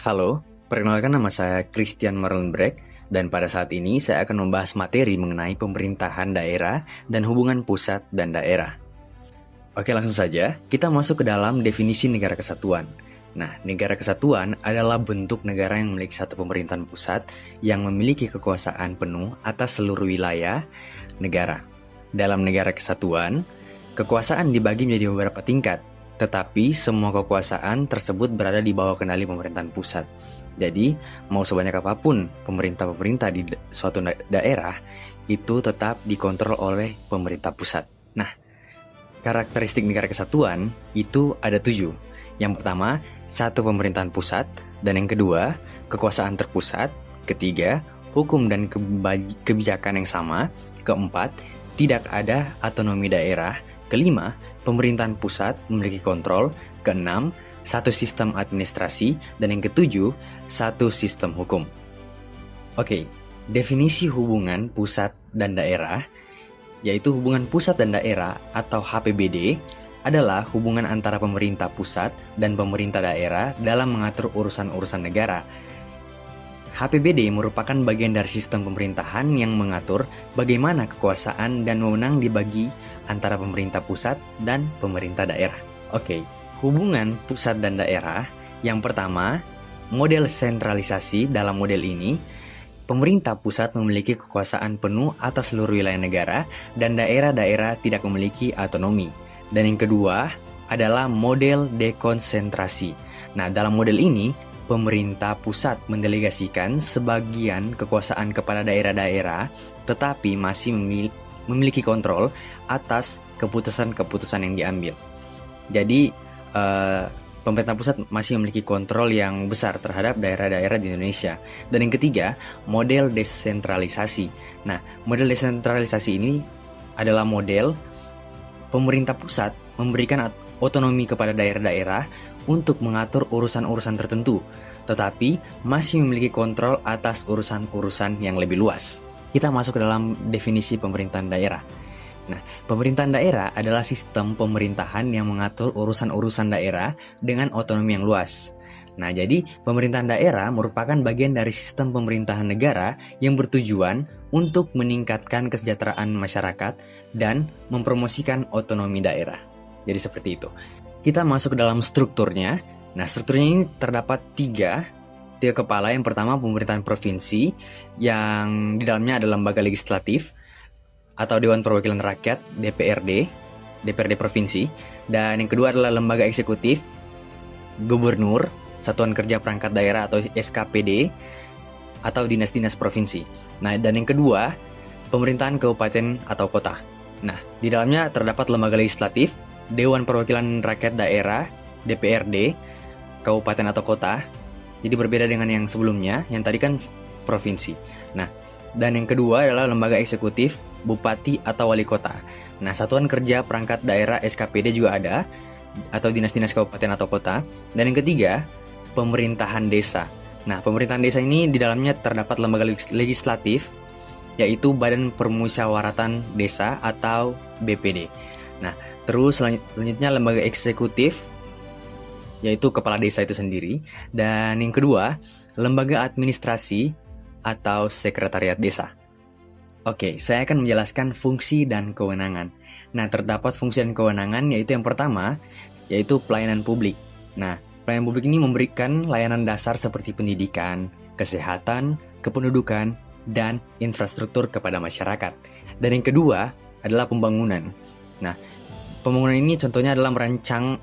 Halo, perkenalkan nama saya Christian Marlenbrek dan pada saat ini saya akan membahas materi mengenai pemerintahan daerah dan hubungan pusat dan daerah. Oke, langsung saja kita masuk ke dalam definisi negara kesatuan. Nah, negara kesatuan adalah bentuk negara yang memiliki satu pemerintahan pusat yang memiliki kekuasaan penuh atas seluruh wilayah negara. Dalam negara kesatuan, kekuasaan dibagi menjadi beberapa tingkat, tetapi semua kekuasaan tersebut berada di bawah kendali pemerintahan pusat. Jadi, mau sebanyak apapun pemerintah-pemerintah di suatu daerah, itu tetap dikontrol oleh pemerintah pusat. Nah, karakteristik negara kesatuan itu ada 7. Yang pertama, satu pemerintahan pusat, dan yang kedua, kekuasaan terpusat, ketiga, hukum dan kebijakan yang sama, keempat, tidak ada otonomi daerah, kelima, pemerintahan pusat memiliki kontrol, keenam, satu sistem administrasi, dan yang ketujuh, satu sistem hukum. Oke, definisi hubungan pusat dan daerah, yaitu hubungan pusat dan daerah atau HPBD, adalah hubungan antara pemerintah pusat dan pemerintah daerah dalam mengatur urusan-urusan negara. HPBD merupakan bagian dari sistem pemerintahan yang mengatur bagaimana kekuasaan dan wewenang dibagi antara pemerintah pusat dan pemerintah daerah. Oke, hubungan pusat dan daerah. Yang pertama, model sentralisasi. Dalam model ini, pemerintah pusat memiliki kekuasaan penuh atas seluruh wilayah negara dan daerah-daerah tidak memiliki otonomi. Dan yang kedua adalah model dekonsentrasi. Nah, dalam model ini, pemerintah pusat mendelegasikan sebagian kekuasaan kepada daerah-daerah, tetapi masih memiliki kontrol atas keputusan-keputusan yang diambil. Jadi, pemerintah pusat masih memiliki kontrol yang besar terhadap daerah-daerah di Indonesia. Dan yang ketiga, model desentralisasi. Nah, model desentralisasi ini adalah model pemerintah pusat memberikan otonomi kepada daerah-daerah untuk mengatur urusan-urusan tertentu, tetapi masih memiliki kontrol atas urusan-urusan yang lebih luas. Kita masuk ke dalam definisi pemerintahan daerah. Nah, pemerintahan daerah adalah sistem pemerintahan yang mengatur urusan-urusan daerah dengan otonomi yang luas. Nah, jadi pemerintahan daerah merupakan bagian dari sistem pemerintahan negara yang bertujuan untuk meningkatkan kesejahteraan masyarakat dan mempromosikan otonomi daerah. Jadi seperti itu. Kita masuk ke dalam strukturnya. Nah, strukturnya ini terdapat tiga kepala. Yang pertama, pemerintahan provinsi, yang di dalamnya ada lembaga legislatif atau Dewan Perwakilan Rakyat, DPRD provinsi. Dan yang kedua adalah lembaga eksekutif, gubernur, satuan kerja perangkat daerah atau SKPD, atau dinas-dinas provinsi. Nah, dan yang kedua, pemerintahan kabupaten atau kota. Nah, di dalamnya terdapat lembaga legislatif, Dewan Perwakilan Rakyat Daerah, DPRD, kabupaten atau kota. Jadi berbeda dengan yang sebelumnya, yang tadi kan provinsi. Nah, dan yang kedua adalah lembaga eksekutif, bupati atau wali kota. Nah, satuan kerja perangkat daerah SKPD juga ada, atau dinas-dinas kabupaten atau kota. Dan yang ketiga, pemerintahan desa. Nah, pemerintahan desa ini di dalamnya terdapat lembaga legislatif, yaitu Badan Permusyawaratan Desa atau BPD. Nah, terus selanjutnya lembaga eksekutif, yaitu kepala desa itu sendiri. Dan yang kedua, lembaga administrasi atau sekretariat desa. Oke, saya akan menjelaskan fungsi dan kewenangan. Nah, terdapat fungsi dan kewenangan, yaitu yang pertama, yaitu pelayanan publik. Nah, pelayanan publik ini memberikan layanan dasar seperti pendidikan, kesehatan, kependudukan, dan infrastruktur kepada masyarakat. Dan yang kedua adalah pembangunan. Nah, pembangunan ini contohnya adalah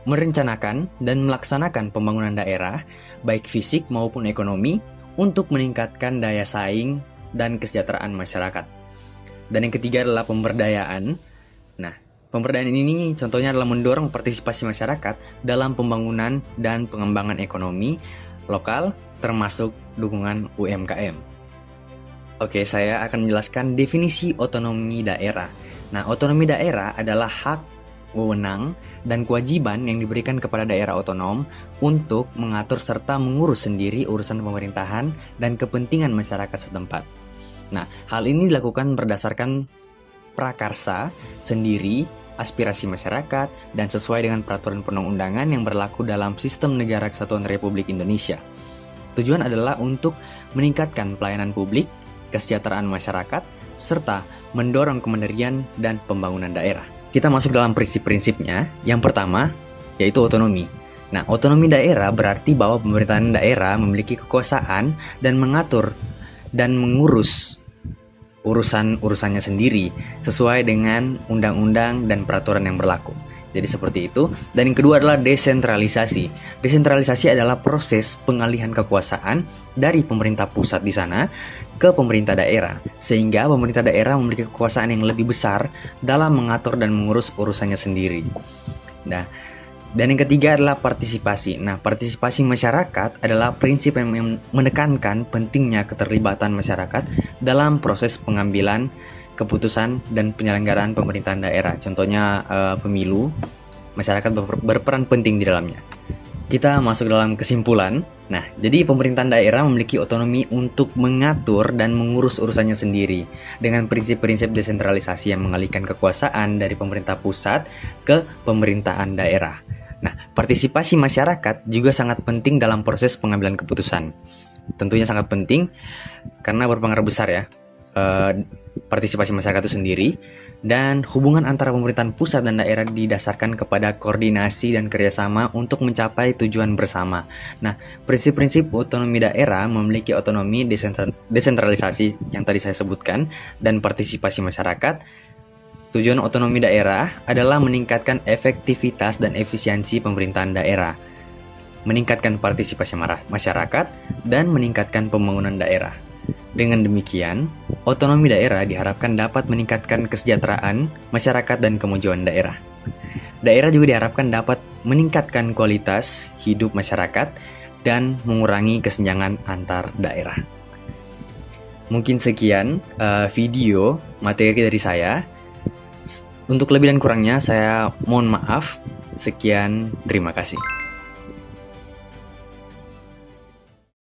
merencanakan dan melaksanakan pembangunan daerah, baik fisik maupun ekonomi, untuk meningkatkan daya saing dan kesejahteraan masyarakat. Dan yang ketiga adalah pemberdayaan. Nah, pemberdayaan ini contohnya adalah mendorong partisipasi masyarakat dalam pembangunan dan pengembangan ekonomi lokal, termasuk dukungan UMKM. Oke, saya akan menjelaskan definisi otonomi daerah. Nah, otonomi daerah adalah hak, wewenang, dan kewajiban yang diberikan kepada daerah otonom untuk mengatur serta mengurus sendiri urusan pemerintahan dan kepentingan masyarakat setempat. Nah, hal ini dilakukan berdasarkan prakarsa sendiri, aspirasi masyarakat, dan sesuai dengan peraturan perundang-undangan yang berlaku dalam sistem negara kesatuan Republik Indonesia. Tujuan adalah untuk meningkatkan pelayanan publik, kesejahteraan masyarakat, serta mendorong kemandirian dan pembangunan daerah. Kita masuk dalam prinsip-prinsipnya. Yang pertama, yaitu otonomi. Nah, otonomi daerah berarti bahwa pemerintahan daerah memiliki kekuasaan dan mengatur dan mengurus urusan-urusannya sendiri sesuai dengan undang-undang dan peraturan yang berlaku. Jadi seperti itu. Dan yang kedua adalah desentralisasi. Desentralisasi adalah proses pengalihan kekuasaan dari pemerintah pusat di sana ke pemerintah daerah, sehingga pemerintah daerah memiliki kekuasaan yang lebih besar dalam mengatur dan mengurus urusannya sendiri. Nah, dan yang ketiga adalah partisipasi. Nah, partisipasi masyarakat adalah prinsip yang menekankan pentingnya keterlibatan masyarakat dalam proses pengambilan keputusan dan penyelenggaraan pemerintahan daerah. Contohnya pemilu, masyarakat berperan penting di dalamnya. Kita masuk dalam kesimpulan. Nah, jadi pemerintahan daerah memiliki otonomi untuk mengatur dan mengurus urusannya sendiri dengan prinsip-prinsip desentralisasi yang mengalihkan kekuasaan dari pemerintah pusat ke pemerintahan daerah. Nah, partisipasi masyarakat juga sangat penting dalam proses pengambilan keputusan. Tentunya sangat penting karena berpengaruh besar ya, partisipasi masyarakat itu sendiri, dan hubungan antara pemerintahan pusat dan daerah didasarkan kepada koordinasi dan kerjasama untuk mencapai tujuan bersama. Nah, prinsip-prinsip otonomi daerah memiliki otonomi, desentralisasi yang tadi saya sebutkan, dan partisipasi masyarakat. Tujuan otonomi daerah adalah meningkatkan efektivitas dan efisiensi pemerintahan daerah, meningkatkan partisipasi masyarakat, dan meningkatkan pembangunan daerah. Dengan demikian, otonomi daerah diharapkan dapat meningkatkan kesejahteraan masyarakat dan kemajuan daerah. Daerah juga diharapkan dapat meningkatkan kualitas hidup masyarakat dan mengurangi kesenjangan antar daerah. Mungkin sekian video materi dari saya. Untuk lebih dan kurangnya saya mohon maaf. Sekian, terima kasih.